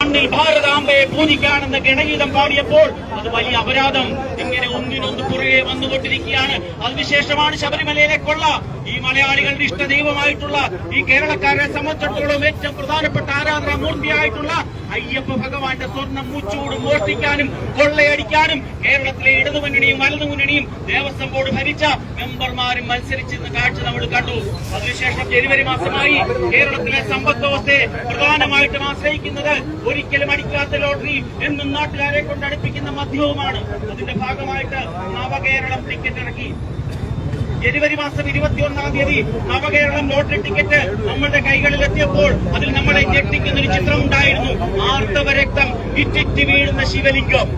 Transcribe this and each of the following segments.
മണ്ണിൽ ഭാരതാംബയെ പൂജിക്കാണെന്ന് ഗണഗീതം പാടിയപ്പോൾ അത് വലിയ അപരാധം. ഇങ്ങനെ ഒന്നിനൊന്ന് പുറകെ വന്നുകൊണ്ടിരിക്കുകയാണ്. അതിനുശേഷമാണ് ശബരിമലയിലെ കൊള്ള. ഈ മലയാളികളുടെ ഇഷ്ടദൈവമായിട്ടുള്ള ഈ കേരളക്കാരെ സംബന്ധിച്ചിടത്തോളം ഏറ്റവും പ്രധാനപ്പെട്ട ആരാധനാ മൂർത്തിയായിട്ടുള്ള അയ്യപ്പ ഭഗവാന്റെ സ്വർണം മുച്ചൂടും മോഷ്ടിക്കാനും കൊള്ളയടിക്കാനും കേരളത്തിലെ ഇടതുമുന്നണിയും വലതുമുന്നണിയും ദേവസ്വം ബോർഡ് ഭരിച്ച മെമ്പർമാരും മത്സരിച്ചെന്ന കാഴ്ച നമ്മൾ കണ്ടു. അതിനുശേഷം ജനുവരി മാസമായി കേരളത്തിലെ സമ്പദ് വ്യവസ്ഥയെ പ്രധാനമായിട്ടും ആശ്രയിക്കുന്നത് ഒരിക്കലും അടിക്കാത്ത ലോട്ടറി എന്നും നാട്ടുകാരെ കൊണ്ടടുപ്പിക്കുന്ന മദ്യവുമാണ്. അതിന്റെ ഭാഗമായിട്ട് നവകേരളം ടിക്കറ്റ് ഇറക്കി. ജനുവരി മാസം 21-ാം തീയതി നവകേരളം ലോട്ടറി ടിക്കറ്റ് നമ്മളുടെ കൈകളിലെത്തിയപ്പോൾ അതിൽ നമ്മളെ ഞെട്ടിക്കുന്ന ഒരു ചിത്രം ഉണ്ടായിരുന്നു. ആർത്തവരക്തം ഇറ്റിറ്റ് വീഴുന്ന ശിവലിംഗം.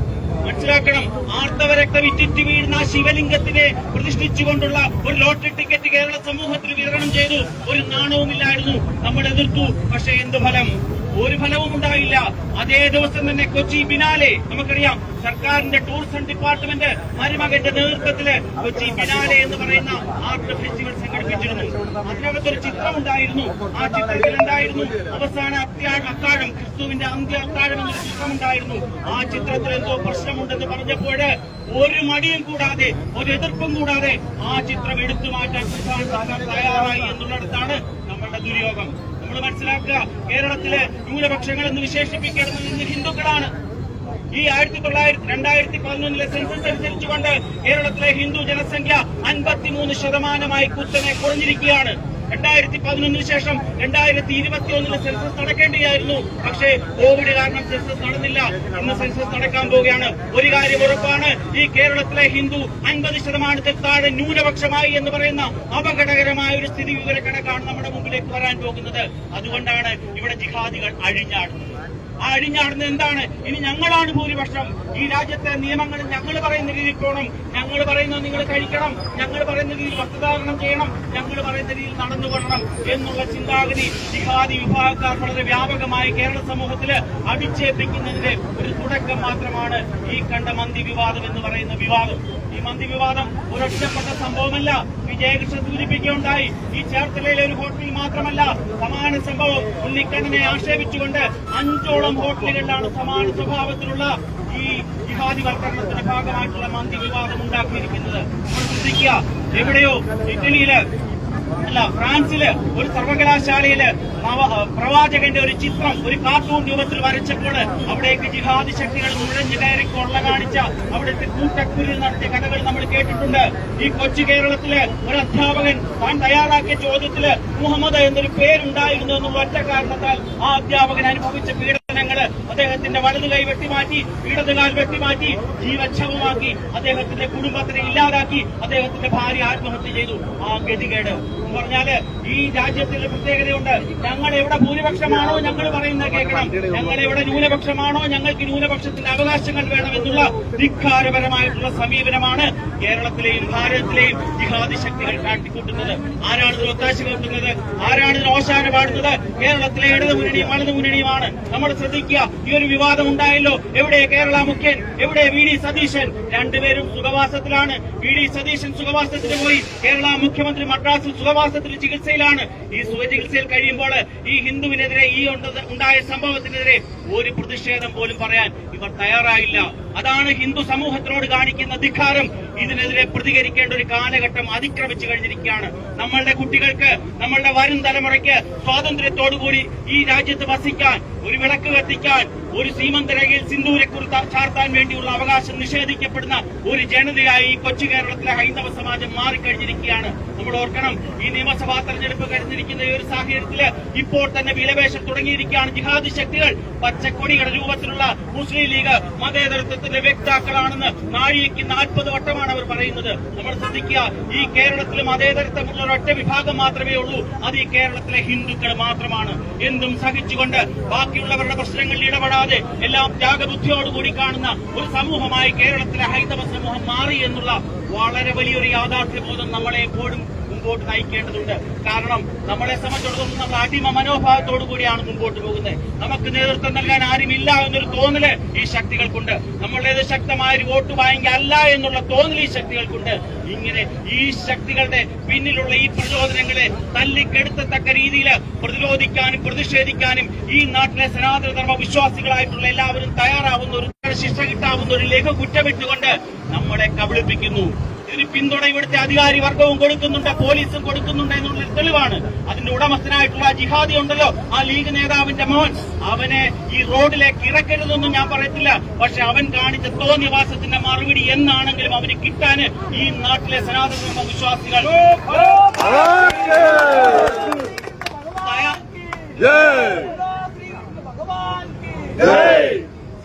മനസ്സിലാക്കണം, ആർത്തവരക്തം ഇറ്റിറ്റ് വീഴുന്ന ശിവലിംഗത്തിനെ പ്രതിഷ്ഠിച്ചുകൊണ്ടുള്ള ഒരു ലോട്ടറി ടിക്കറ്റ് കേരള സമൂഹത്തിൽ വിതരണം ചെയ്തു. ഒരു നാണവുമില്ലായിരുന്നു. നമ്മൾ എതിർത്തു. പക്ഷേ എന്ത് ഫലം? ഒരു ഫലവും ഉണ്ടായില്ല. അതേ ദിവസം തന്നെ കൊച്ചി ബിനാലെ, നമുക്കറിയാം സർക്കാരിന്റെ ടൂറിസം ഡിപ്പാർട്ട്മെന്റ് മരുമകന്റെ നേതൃത്വത്തില് കൊച്ചി ബിനാലെ എന്ന് പറയുന്ന ആർട്ട് ഫെസ്റ്റിവൽ സംഘടിപ്പിച്ചിരുന്നു. അതിനകത്തൊരു ചിത്രമുണ്ടായിരുന്നു. ആ ചിത്രത്തിൽ എന്തായിരുന്നു? അവസാന അത്താഴം, ക്രിസ്തുവിന്റെ അന്ത്യ അത്താഴം എന്നൊരു ചിത്രമുണ്ടായിരുന്നു. ആ ചിത്രത്തിൽ എന്തോ പ്രശ്നമുണ്ടെന്ന് പറഞ്ഞപ്പോൾ ഒരു മടിയും കൂടാതെ, ഒരു എതിർപ്പും കൂടാതെ ആ ചിത്രം എടുത്തു മാറ്റാൻ സംസ്ഥാന സർക്കാർ തയ്യാറായി എന്നുള്ളിടത്താണ് നമ്മളുടെ ദുര്യോഗം. നമ്മൾ മനസ്സിലാക്കുക, കേരളത്തിലെ ന്യൂനപക്ഷങ്ങൾ എന്ന് വിശേഷിപ്പിക്കുന്നത് ഹിന്ദുക്കളാണ്. ഈ 2011 സെൻസസ് അനുസരിച്ചുകൊണ്ട് കേരളത്തിലെ ഹിന്ദു ജനസംഖ്യ 53% കുത്തനെ കുറഞ്ഞിരിക്കുകയാണ്. 2011 ശേഷം 2021 സെൻസസ് നടക്കേണ്ടിയായിരുന്നു. പക്ഷേ കോവിഡ് കാരണം സെൻസസ് നടന്നില്ല. ഇന്ന് സെൻസസ് നടക്കാൻ പോവുകയാണ്. ഒരു കാര്യം ഉറപ്പാണ്, ഈ കേരളത്തിലെ ഹിന്ദു 50% താഴെ ന്യൂനപക്ഷമായി എന്ന് പറയുന്ന അപകടകരമായ ഒരു സ്ഥിതി വിവര കണക്കാണ് നമ്മുടെ മുമ്പിലേക്ക് വരാൻ പോകുന്നത്. അതുകൊണ്ടാണ് ഇവിടെ ജിഹാദികൾ അഴിഞ്ഞാടുന്നത്. ആ അഴിഞ്ഞാടുന്നത് എന്താണ്? ഇനി ഞങ്ങളാണ് ഭൂരിപക്ഷം, ഈ രാജ്യത്തെ നിയമങ്ങൾ ഞങ്ങൾ പറയുന്ന രീതിയിൽ പോകണം, ഞങ്ങൾ പറയുന്നത് നിങ്ങൾ കഴിക്കണം, ഞങ്ങൾ പറയുന്ന രീതിയിൽ വസ്ത്രധാരണം ചെയ്യണം, ഞങ്ങൾ പറയുന്ന രീതിയിൽ നടന്നുകൊള്ളണം എന്നുള്ള ചിന്താഗതി ജിഹാദി വിഭാഗക്കാർ വളരെ വ്യാപകമായി കേരള സമൂഹത്തിൽ അടിച്ചേൽപ്പിക്കുന്നതിന്റെ ഒരു തുടക്കം മാത്രമാണ് ഈ കണ്ട മന്തി വിവാദം എന്ന് പറയുന്ന വിവാദം. ഈ മന്തി വിവാദം ഒരൊറ്റപ്പെട്ട സംഭവമല്ല. വിജയകൃഷ്ണൻ സൂചിപ്പിക്കുകയുണ്ടായി, ഈ ചേർത്തലയിലെ ഒരു ഹോട്ടലിൽ മാത്രമല്ല സമാന സംഭവം ഉണ്ണിക്കണ്ണനെ ആക്ഷേപിച്ചുകൊണ്ട് 5ഓളം ഹോട്ടലുകളിലാണ് സമാന സ്വഭാവത്തിലുള്ള ഈ ജിഹാദിവൽക്കരണത്തിന്റെ ഭാഗമായിട്ടുള്ള മന്തി വിവാദം ഉണ്ടാക്കിയിരിക്കുന്നത്. നമ്മൾ ശ്രദ്ധിക്കുക, എവിടെയോ ഇറ്റലിയില് ഫ്രാൻസില് ഒരു സർവകലാശാലയില് പ്രവാചകന്റെ ഒരു ചിത്രം ഒരു കാർട്ടൂൺ രൂപത്തിൽ വരച്ചപ്പോൾ അവിടേക്ക് ജിഹാദി ശക്തികൾ നുഴഞ്ഞു കയറി കൊള്ള കാണിച്ച അവിടുത്തെ കൂട്ടക്കുരുൾ നടത്തിയ കഥകൾ നമ്മൾ കേട്ടിട്ടുണ്ട്. ഈ കൊച്ചു കേരളത്തില് ഒരു അധ്യാപകൻ താൻ തയ്യാറാക്കിയ ചോദ്യത്തില് മുഹമ്മദ് എന്നൊരു പേരുണ്ടായിരുന്നു എന്നുള്ള ഒറ്റ കാരണത്താൽ ആ അധ്യാപകൻ അനുഭവിച്ച പീഡനങ്ങള് അദ്ദേഹത്തിന്റെ വലതു കൈ വെട്ടിമാറ്റി, ഇടതുകാൽ വെട്ടിമാറ്റി, ജീവച്ഛവമാക്കി, അദ്ദേഹത്തിന്റെ കുടുംബത്തിനെ ഇല്ലാതാക്കി, അദ്ദേഹത്തിന്റെ ഭാര്യ ആത്മഹത്യ ചെയ്തു. ആ ഗതികേട് പറഞ്ഞാല് ഈ രാജ്യത്തിന്റെ പ്രത്യേകതയുണ്ട്. ഞങ്ങൾ എവിടെ ഭൂരിപക്ഷമാണോ ഞങ്ങൾ പറയുന്നത് കേൾക്കണം, ഞങ്ങൾ എവിടെ ന്യൂനപക്ഷമാണോ ഞങ്ങൾക്ക് ന്യൂനപക്ഷത്തിന്റെ അവകാശങ്ങൾ വേണം എന്നുള്ള ധിക്കാരപരമായിട്ടുള്ള സമീപനമാണ് കേരളത്തിലെയും ഭാരതത്തിലെയും ജിഹാദി ശക്തികൾ കാട്ടിക്കൂട്ടുന്നത്. ആരാണ് ഇതിൽ ഒത്താശ കൂട്ടുന്നത്? ആരാണ് ഇതിന് ഓശാന പാടുന്നത്? കേരളത്തിലെ ഇടതുമുന്നണിയും വലതുമുന്നണിയുമാണ്. നമ്മൾ ശ്രദ്ധിക്കുക, ഈ ഒരു വിവാദം ഉണ്ടായല്ലോ. എവിടെ കേരള മുഖ്യൻ, എവിടെ വി ഡി സതീശൻ? രണ്ടുപേരും സുഖവാസത്തിലാണ്. വി ഡി സതീശൻ സുഖവാസത്തിന് പോയി, കേരള മുഖ്യമന്ത്രി മദ്രാസിൽ സുഖവാസത്തിന് ചികിത്സയിലാണ്. ഈ സുഖചികിത്സയിൽ കഴിയുമ്പോൾ ഈ ഹിന്ദുവിനെതിരെ ഈ ഉണ്ടായ സംഭവത്തിനെതിരെ ഒരു പ്രതിഷേധം പോലും പറയാൻ ഇവർ തയ്യാറായില്ല. അതാണ് ഹിന്ദു സമൂഹത്തിനോട് കാണിക്കുന്ന ധിക്കാരം. ഇതിനെതിരെ പ്രതികരിക്കേണ്ട ഒരു കാലഘട്ടം അതിക്രമിച്ചു കഴിഞ്ഞിരിക്കുകയാണ്. നമ്മളുടെ കുട്ടികൾക്ക്, നമ്മളുടെ വരും തലമുറയ്ക്ക് സ്വാതന്ത്ര്യത്തോടുകൂടി ഈ രാജ്യത്ത് വസിക്കാൻ, ഒരു വിളക്ക് കത്തിക്കാൻ, ഒരു സീമന്തരകയിൽ സിന്ദൂരക്കുറി ചാർത്താൻ വേണ്ടിയുള്ള അവകാശം നിഷേധിക്കപ്പെടുന്ന ഒരു ജനതയായി ഈ കൊച്ചു കേരളത്തിലെ ഹൈന്ദവ സമാജം മാറിക്കഴിഞ്ഞിരിക്കുകയാണ്. നമ്മൾ ഓർക്കണം, ഈ നിയമസഭാ തെരഞ്ഞെടുപ്പ് കഴിഞ്ഞിരിക്കുന്ന ഈ ഒരു സാഹചര്യത്തിൽ ഇപ്പോൾ തന്നെ വിലപേശം തുടങ്ങിയിരിക്കുകയാണ് ജിഹാദി ശക്തികൾ. പച്ചക്കൊടിയുടെ രൂപത്തിലുള്ള മുസ്ലിം ലീഗ് മതേതരത്വത്തിന്റെ വ്യക്താക്കളാണെന്ന് നാഴികയ്ക്ക് 40 വട്ടമാണ് അവർ പറയുന്നത്. നമ്മൾ ശ്രദ്ധിക്കുക, ഈ കേരളത്തിൽ മതേതരത്വമുള്ള ഒരൊറ്റ വിഭാഗം മാത്രമേ ഉള്ളൂ. അത് ഈ കേരളത്തിലെ ഹിന്ദുക്കൾ മാത്രമാണ്. എന്തും സഹിച്ചുകൊണ്ട് ബാക്കിയുള്ളവരുടെ പ്രശ്നങ്ങളിൽ ഇടപെടാതെ എല്ലാം ത്യാഗബുദ്ധിയോടുകൂടി കാണുന്ന ഒരു സമൂഹമായി കേരളത്തിലെ ഹൈന്ദവ സമൂഹം മാറി എന്നുള്ള വളരെ വലിയൊരു യാഥാർത്ഥ്യബോധം നമ്മളെ എപ്പോഴും മുമ്പോട്ട് നയിക്കേണ്ടതുണ്ട്. കാരണം നമ്മളെ സംബന്ധിച്ചിടത്തോളം നമ്മൾ അടിമ മനോഭാവത്തോടു കൂടിയാണ് മുമ്പോട്ട് പോകുന്നത്. നമുക്ക് നേതൃത്വം നൽകാൻ ആരുമില്ല എന്നൊരു തോന്നല് ഈ ശക്തികൾക്കുണ്ട്. നമ്മളുടേത് ശക്തമായ ഒരു വോട്ട് ബാങ്ക് അല്ല എന്നുള്ള തോന്നൽ ഈ ശക്തികൾക്കുണ്ട്. ഇങ്ങനെ ഈ ശക്തികളുടെ പിന്നിലുള്ള ഈ പ്രചോദനങ്ങളെ തല്ലിക്കെടുത്തക്ക രീതിയിൽ പ്രതിരോധിക്കാനും പ്രതിഷേധിക്കാനും ഈ നാട്ടിലെ സനാതനധർമ്മ വിശ്വാസികളായിട്ടുള്ള എല്ലാവരും തയ്യാറാവുന്ന ഒരു ശിക്ഷ കിട്ടാവുന്ന ഒരു ലഘു കുറ്റമിട്ടുകൊണ്ട് നമ്മളെ കബളിപ്പിക്കുന്നു. ഇതിന് പിന്തുണ ഇവിടുത്തെ അധികാരി വർഗവും കൊടുക്കുന്നുണ്ട്, പോലീസും കൊടുക്കുന്നുണ്ട് എന്നുള്ളൊരു തെളിവാണ്. അതിന്റെ ഉടമസ്ഥനായിട്ടുള്ള ജിഹാദി ഉണ്ടല്ലോ, ആ ലീഗ് നേതാവിന്റെ മോൻ, അവനെ ഈ റോഡിലേക്ക് ഇറക്കരുതെന്നും ഞാൻ പറയത്തില്ല. പക്ഷെ അവൻ കാണിച്ച തോന്നിവാസത്തിന്റെ മറുപടി എന്നാണെങ്കിലും അവന് കിട്ടാന് ഈ നാട്ടിലെ സനാതന വിശ്വാസികൾ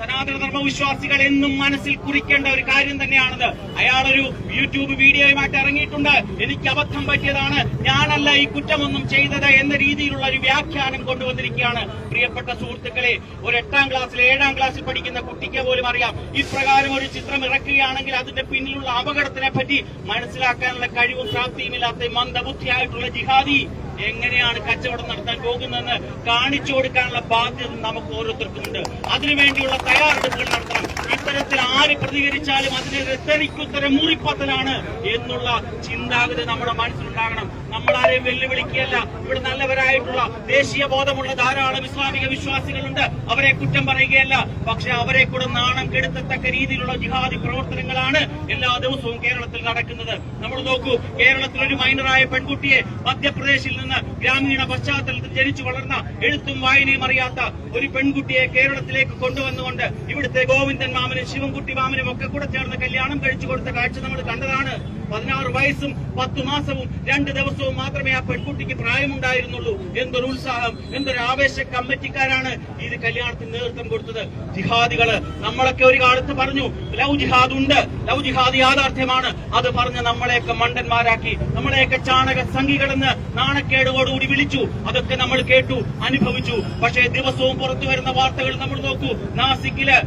സനാതനധർമ്മ വിശ്വാസികൾ എന്നും മനസ്സിൽ കുറിക്കേണ്ട ഒരു കാര്യം തന്നെയാണത്. അയാളൊരു യൂട്യൂബ് വീഡിയോയുമായിട്ട് ഇറങ്ങിയിട്ടുണ്ട്. എനിക്ക് അബദ്ധം പറ്റിയതാണ്, ഞാനല്ല ഈ കുറ്റമൊന്നും ചെയ്തത് എന്ന രീതിയിലുള്ള ഒരു വ്യാഖ്യാനം കൊണ്ടുവന്നിരിക്കുകയാണ്. പ്രിയപ്പെട്ട സുഹൃത്തുക്കളെ, ഒരു 8ാം ക്ലാസ്സിൽ 7ാം ക്ലാസ്സിൽ പഠിക്കുന്ന കുട്ടിക്ക് പോലും അറിയാം, ഇപ്രകാരം ഒരു ചിത്രം ഇറക്കുകയാണെങ്കിൽ അതിന്റെ പിന്നിലുള്ള അപകടത്തിനെ പറ്റി മനസ്സിലാക്കാനുള്ള കഴിവും പ്രാപ്തിയുമില്ലാത്ത മന്ദബുദ്ധിയായിട്ടുള്ള ജിഹാദി എങ്ങനെയാണ് കച്ചവടം നടത്താൻ പോകുന്നതെന്ന് കാണിച്ചു കൊടുക്കാനുള്ള ബാധ്യത നമുക്ക് ഓരോരുത്തർക്കുമുണ്ട്. അതിനുവേണ്ടിയുള്ള തയ്യാറെടുപ്പുകൾ നടത്തണം. ഇത്തരത്തിൽ ആര് പ്രതികരിച്ചാലും അതിനെതിരെ തെറിക്കുത്തരം മുറിപ്പത്തലാണ് എന്നുള്ള ചിന്താഗതി നമ്മുടെ മനസ്സിലുണ്ടാകണം. നമ്മളാരെയും വെല്ലുവിളിക്കുകയല്ല. ഇവിടെ നല്ലവരായിട്ടുള്ള ദേശീയ ബോധമുള്ള ധാരാളം ഇസ്ലാമിക വിശ്വാസികളുണ്ട്, അവരെ കുറ്റം പറയുകയല്ല. പക്ഷെ അവരെ കൂടെ നാണം കെടുത്തത്തക്ക രീതിയിലുള്ള ജിഹാദി പ്രവർത്തനങ്ങളാണ് എല്ലാ ദിവസവും കേരളത്തിൽ നടക്കുന്നത്. നമ്മൾ നോക്കൂ, കേരളത്തിൽ ഒരു മൈനറായ പെൺകുട്ടിയെ മധ്യപ്രദേശിൽ നിന്ന് ഗ്രാമീണ പശ്ചാത്തലത്തിൽ ജനിച്ചു വളർന്ന എഴുത്തും വായനയും അറിയാത്ത ഒരു പെൺകുട്ടിയെ കേരളത്തിലേക്ക് കൊണ്ടുവന്നുകൊണ്ട് ഇവിടുത്തെ ഗോവിന്ദൻ മാമനും ശിവൻകുട്ടി മാമനും ഒക്കെ കൂടെ ചേർന്ന് കല്യാണം കഴിച്ചു കൊടുത്ത കാഴ്ച നമ്മൾ കണ്ടതാണ്. 16 വയസ്സും 10 മാസവും 2 ദിവസവും മാത്രമേ ആ പെൺകുട്ടിക്ക് പ്രായമുണ്ടായിരുന്നുള്ളൂ. എന്തൊരു ഉത്സാഹം, എന്തൊരു ആവേശ കമ്മിറ്റിക്കാരാണ് ഇത് കല്യാണത്തിന് നേതൃത്വം കൊടുത്തത്. ജിഹാദികള് നമ്മളൊക്കെ ഒരു കാലത്ത് പറഞ്ഞു ലവ് ജിഹാദ് ഉണ്ട്, ലവ് ജിഹാദ് യാഥാർത്ഥ്യമാണ്. അത് പറഞ്ഞ് നമ്മളെയൊക്കെ മണ്ടന്മാരാക്കി, നമ്മളെയൊക്കെ ചാണക സംഘികളെന്ന് നാണക്കേടോടുകൂടി വിളിച്ചു. അതൊക്കെ നമ്മൾ കേട്ടു, അനുഭവിച്ചു. പക്ഷേ ദിവസവും പുറത്തു വരുന്ന വാർത്തകൾ നമ്മൾ നോക്കൂ. നാസിക്കില്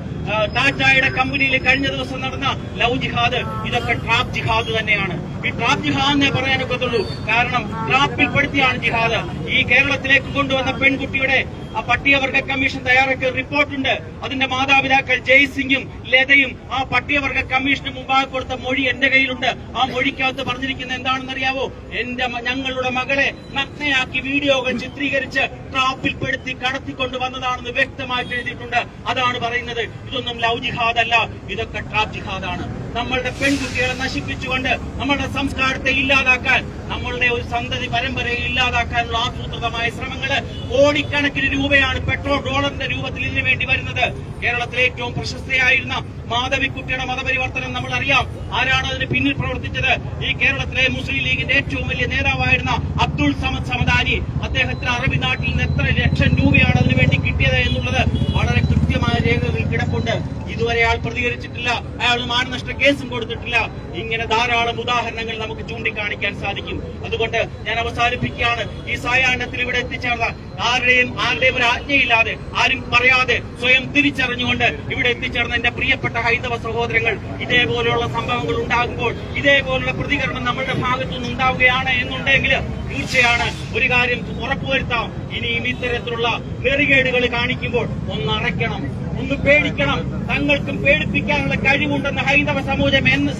ടാറ്റയുടെ കമ്പനിയിൽ കഴിഞ്ഞ ദിവസം നടന്ന ലവ് ജിഹാദ്, ഇതൊക്കെ ട്രാപ്പ് ജിഹാദ് തന്നെയാണ്. ഈ ട്രാപ്പ് ജിഹാദിനെ പറയാനൊക്കത്തുള്ളൂ. കാരണം ട്രാപ്പിൽപ്പെടുത്തിയാണ് ജിഹാദ്. ഈ കേരളത്തിലേക്ക് കൊണ്ടുവന്ന പെൺകുട്ടിയുടെ ആ പട്ടികവർഗ കമ്മീഷൻ തയ്യാറാക്കിയ റിപ്പോർട്ടുണ്ട്. അതിന്റെ മാതാപിതാക്കൾ ജയ്സിംഗും ലതയും ആ പട്ടികവർഗ കമ്മീഷന് മുമ്പാകെ കൊടുത്ത മൊഴി എന്റെ കയ്യിലുണ്ട്. ആ മൊഴിക്കകത്ത് പറഞ്ഞിരിക്കുന്നത് എന്താണെന്നറിയാവോ? ഞങ്ങളുടെ മകളെ നഗ്നയാക്കി വീഡിയോകൾ ചിത്രീകരിച്ച് ട്രാപ്പിൽപ്പെടുത്തി കടത്തിക്കൊണ്ടുവന്നതാണെന്ന് വ്യക്തമായിട്ട് എഴുതിയിട്ടുണ്ട്. അതാണ് പറയുന്നത്. ഇതൊന്നും ലവ് ജിഹാദ് അല്ല, ഇതൊക്കെ ട്രാപ്പ് ജിഹാദാണ്. നമ്മളുടെ പെൺകുട്ടികളെ നശിപ്പിച്ചുകൊണ്ട് നമ്മളുടെ സംസ്കാരത്തെ ഇല്ലാതാക്കാൻ, നമ്മളുടെ ഒരു സന്തതി പരമ്പരയെ ഇല്ലാതാക്കാനുള്ള ആസൂത്രിതമായ ശ്രമങ്ങള് കോടിക്കണക്കിന് രൂപയാണ് പെട്രോൾ ഡോളറിന്റെ രൂപത്തിൽ ഇതിനു വേണ്ടി വരുന്നത്. കേരളത്തിലെ ഏറ്റവും പ്രശസ്തയായിരുന്ന മാധവിക്കുട്ടിയുടെ മതപരിവർത്തനം നമ്മൾ അറിയാം. ആരാണ് അതിന് പിന്നിൽ പ്രവർത്തിച്ചത്? ഈ കേരളത്തിലെ മുസ്ലിം ലീഗിന്റെ ഏറ്റവും വലിയ നേതാവായിരുന്ന അബ്ദുൾ സമദ് സമദാനി. അദ്ദേഹത്തിന് അറബി നാട്ടിൽ നിന്ന് എത്ര ലക്ഷം രൂപയാണ് അതിനുവേണ്ടി കിട്ടിയത് എന്നുള്ളത് വളരെ കൃത്യമായ രേഖകളിൽ കിടപ്പുണ്ട്. ഇതുവരെ അയാൾ പ്രതികരിച്ചിട്ടില്ല, അയാൾ മാനനഷ്ട കേസും കൊടുത്തിട്ടില്ല. ഇങ്ങനെ ധാരാളം ഉദാഹരണങ്ങൾ നമുക്ക് ചൂണ്ടിക്കാണിക്കാൻ സാധിക്കും. അതുകൊണ്ട് ഞാൻ അവസാനിപ്പിക്കുകയാണ്. ഈ സായാഹ്നത്തിൽ ഇവിടെ എത്തിച്ചേർന്ന ആരുടെയും ഒരു ആജ്ഞയില്ലാതെ, ആരും പറയാതെ സ്വയം തിരിച്ചറിഞ്ഞുകൊണ്ട് ഇവിടെ എത്തിച്ചേർന്ന എന്റെ പ്രിയപ്പെട്ട ഹൈന്ദവ സഹോദരങ്ങൾ, ഇതേപോലെയുള്ള സംഭവങ്ങൾ ഉണ്ടാകുമ്പോൾ ഇതേപോലുള്ള പ്രതികരണം നമ്മളുടെ ഭാഗത്തുനിന്ന് ഉണ്ടാവുകയാണ് എന്നുണ്ടെങ്കിൽ തീർച്ചയാണ് ഒരു കാര്യം ഉറപ്പുവരുത്താം. ഇനിയും ഇത്തരത്തിലുള്ള നെറികേടുകൾ കാണിക്കുമ്പോൾ ഒന്ന് അറയ്ക്കണം, ഒന്ന് പേടിക്കണം. തങ്ങൾക്കും പേടിപ്പിക്കാനുള്ള കഴിവുണ്ടെന്ന ഹൈന്ദവ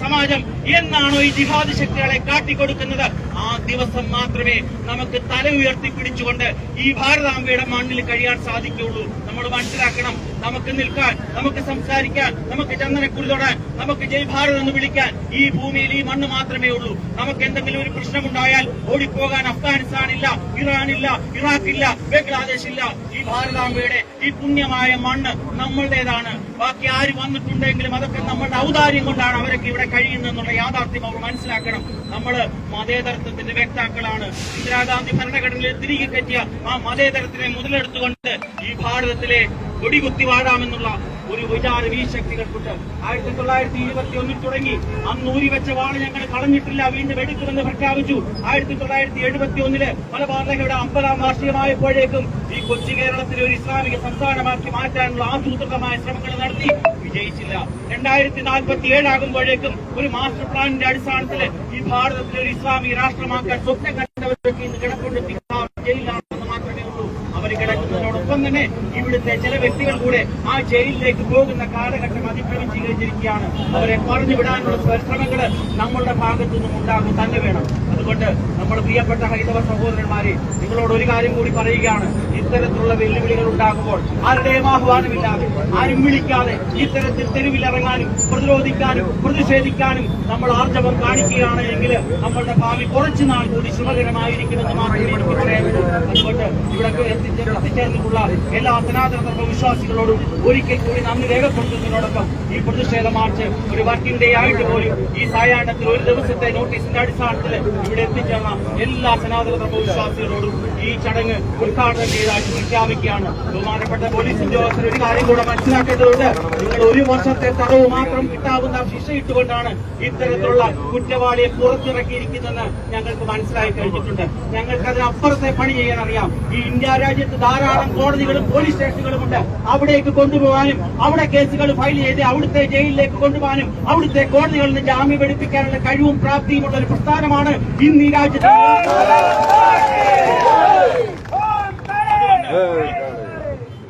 സമാജം എന്നാണോ ഈ ജിഹാദ് ശക്തികളെ കാട്ടിക്കൊടുക്കുന്നത്? ആ ദിവസം മാത്രമേ നമുക്ക് തല ഉയർത്തിപ്പിടിച്ചുകൊണ്ട് ഈ ഭാരതാംബയുടെ മണ്ണിൽ കഴിയാൻ സാധിക്കുകയുള്ളൂ. നമ്മൾ മനസ്സിലാക്കണം, നമുക്ക് നിൽക്കാൻ, നമുക്ക് സംസാരിക്കാൻ, നമുക്ക് ചന്ദനക്കുറി തൊടാൻ, നമുക്ക് ജയ് ഭാരത് എന്ന് വിളിക്കാൻ ഈ ഭൂമിയിൽ ഈ മണ്ണ് മാത്രമേ ഉള്ളൂ. നമുക്ക് എന്തെങ്കിലും ഒരു പ്രശ്നമുണ്ടായാൽ ഓടിപ്പോകാൻ അഫ്ഗാനിസ്ഥാൻ ഇല്ല, ഇറാനില്ല, ഇറാഖില്ല, ബംഗ്ലാദേശ് ഇല്ല. ഈ ഭാരതാംബയുടെ ഈ പുണ്യമായ മണ്ണ് നമ്മളുടേതാണ്. ബാക്കി ആര് വന്നിട്ടുണ്ടെങ്കിലും അതൊക്കെ നമ്മളുടെ ഔദാര്യം കൊണ്ടാണ് അവരൊക്കെ ഇവിടെ കഴിയുന്നതെന്നുള്ള യാഥാർത്ഥ്യം അവർ മനസ്സിലാക്കണം. നമ്മള് മതേതരത്വത്തിന്റെ വ്യക്താക്കളാണ്. ഇന്ദിരാഗാന്ധി ഭരണഘടനയിൽ തിരികെ കയറ്റിയ ആ മതേതരത്തിനെ മുതലെടുത്തുകൊണ്ട് ഈ ഭാരതത്തിലെ കൊടികുത്തി വാഴാമെന്നുള്ള ഒരു വിചാരം ഈ ശക്തികൾക്കുണ്ട്. 1921 തുടങ്ങി അന്ന് ഊരിവെച്ച വാള് ഞങ്ങൾ കളഞ്ഞിട്ടില്ല, വീണ്ടും എടുക്കുമെന്ന് പ്രഖ്യാപിച്ചു. 1971 മലബാർ ലഹരിയുടെ 50ാം വാർഷികമായപ്പോഴേക്കും ഈ കൊച്ചു കേരളത്തിലെ ഒരു ഇസ്ലാമിക സംസ്ഥാനമാക്കി മാറ്റാനുള്ള ആസൂത്രിതമായ ശ്രമങ്ങൾ നടത്തി, വിജയിച്ചില്ല. 2047 ആകുമ്പോഴേക്കും ഒരു മാസ്റ്റർ പ്ലാനിന്റെ അടിസ്ഥാനത്തിൽ ഈ ഭാരതത്തിലെ ഒരു ഇസ്ലാമിക രാഷ്ട്രമാക്കാൻ സ്വപ്നം കണ്ടവരൊക്കെ ഇന്ന് കിടപ്പുണ്ട് ജയിലിലാണെന്ന് മാത്രമേ ഉള്ളൂ. അവർ കിടക്കുന്നതിനോടൊപ്പം തന്നെ ഇവിടുത്തെ ചില വ്യക്തികൾ കൂടെ ആ ജയിലിലേക്ക് പോകുന്ന കാലഘട്ടം അതിക്രമിച്ചു കഴിഞ്ഞിരിക്കുകയാണ്. അവരെ പറഞ്ഞു വിടാനുള്ള പരിശ്രമങ്ങൾ നമ്മളുടെ ഭാഗത്തു നിന്നും ഉണ്ടാകും തന്നെ വേണം. അതുകൊണ്ട് നമ്മൾ പ്രിയപ്പെട്ട ഹൈന്ദവ സഹോദരന്മാരെ, നിങ്ങളോട് ഒരു കാര്യം കൂടി പറയുകയാണ്. ഇത്തരത്തിലുള്ള വെല്ലുവിളികൾ ഉണ്ടാകുമ്പോൾ ആരുടെയും ആഹ്വാനമില്ലാതെ, ആരും വിളിക്കാതെ ഇത്തരത്തിൽ തെരുവിലിറങ്ങാനും പ്രതിരോധിക്കാനും പ്രതിഷേധിക്കാനും നമ്മൾ ആർജവം കാണിക്കുകയാണ് എങ്കിൽ നമ്മളുടെ ഭാവി കുറച്ചുനാൾ കൂടി ശുഭകരമായിരിക്കുമെന്ന് മാത്രമേ എനിക്ക് പറയാനുള്ളൂ. അതുകൊണ്ട് ഇവിടെ എത്തിച്ചേർന്നിട്ടുള്ള എല്ലാ സനാതന ധർമ്മ വിശ്വാസികളോടും ഒരിക്കൽ കൂടി നന്ദി രേഖപ്പെടുത്തുന്നതിനോടൊപ്പം ഈ പ്രതിഷേധ മാർച്ച് ഒരു വർക്കിംഗ് ഡേ ആയിട്ട് പോലും ഈ സായാഹ്നത്തിൽ ഒരു ദിവസത്തെ നോട്ടീസിന്റെ അടിസ്ഥാനത്തിൽ ഇവിടെ എത്തിച്ചേർന്ന എല്ലാ സനാതന ധർമ്മ വിശ്വാസികളോടും ഈ ചടങ്ങ് ഉദ്ഘാടനം ചെയ്തായിട്ട് പ്രഖ്യാപിക്കുകയാണ്. ബഹുമാനപ്പെട്ട പോലീസ് ഉദ്യോഗസ്ഥർ ഒരു കാര്യം കൂടെ മനസ്സിലാക്കേണ്ടതുണ്ട്. നിങ്ങൾ 1 വർഷത്തെ തടവ് മാത്രം കിട്ടാവുന്ന ശിക്ഷയിട്ടുകൊണ്ടാണ് ഇത്തരത്തിലുള്ള കുറ്റവാളിയെ പുറത്തിറക്കിയിരിക്കുന്നതെന്ന് ഞങ്ങൾക്ക് മനസ്സിലായി കഴിഞ്ഞിട്ടുണ്ട്. ഞങ്ങൾക്ക് അതിനപ്പുറത്തെ പണി ചെയ്യാൻ അറിയാം. ഈ ഇന്ത്യ രാജ്യത്ത് ധാരാളം കോടതികളും പോലീസ് സ്റ്റേഷനുകളുമുണ്ട്. അവിടേക്ക് കൊണ്ടുപോകാനും അവിടെ കേസുകൾ ഫയൽ ചെയ്ത് അവിടുത്തെ ജയിലിലേക്ക് കൊണ്ടുപോകാനും അവിടുത്തെ കോടതികളിൽ നിന്ന് ജാമ്യം എടുപ്പിക്കാനുള്ള കഴിവും പ്രാപ്തിയുമുള്ള ഒരു പ്രസ്ഥാനമാണ് ഇന്ന് ഈ രാജ്യത്ത്.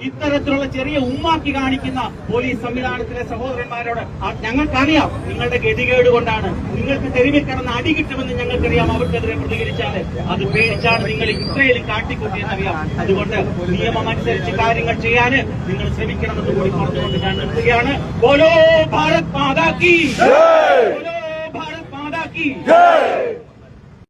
ഇത്തരത്തിലുള്ള ചെറിയ ഉമ്മാക്കി കാണിക്കുന്ന പോലീസ് സംവിധാനത്തിലെ സഹോദരന്മാരോട് ഞങ്ങൾക്കറിയാം നിങ്ങളുടെ ഗതികേട് കൊണ്ടാണ്. നിങ്ങൾക്ക് തെരുവിൽ കിടന്ന് അടി കിട്ടുമെന്ന് ഞങ്ങൾക്കറിയാം. അവർക്കെതിരെ പ്രതികരിച്ചാൽ അത് പേടിച്ചാണ് നിങ്ങൾ ഇത്രയും കാട്ടിക്കൂട്ടിയെന്നറിയാം. അതുകൊണ്ട് നിയമമനുസരിച്ച് കാര്യങ്ങൾ ചെയ്യാൻ നിങ്ങൾ ശ്രമിക്കണമെന്ന് കൂടി പറഞ്ഞുകൊണ്ട് ഞാൻ നിർത്തുകയാണ്. ബോലോ ഭാരത് മാതാ കീ, ബോലോ ഭാരത് മാതാ കീ.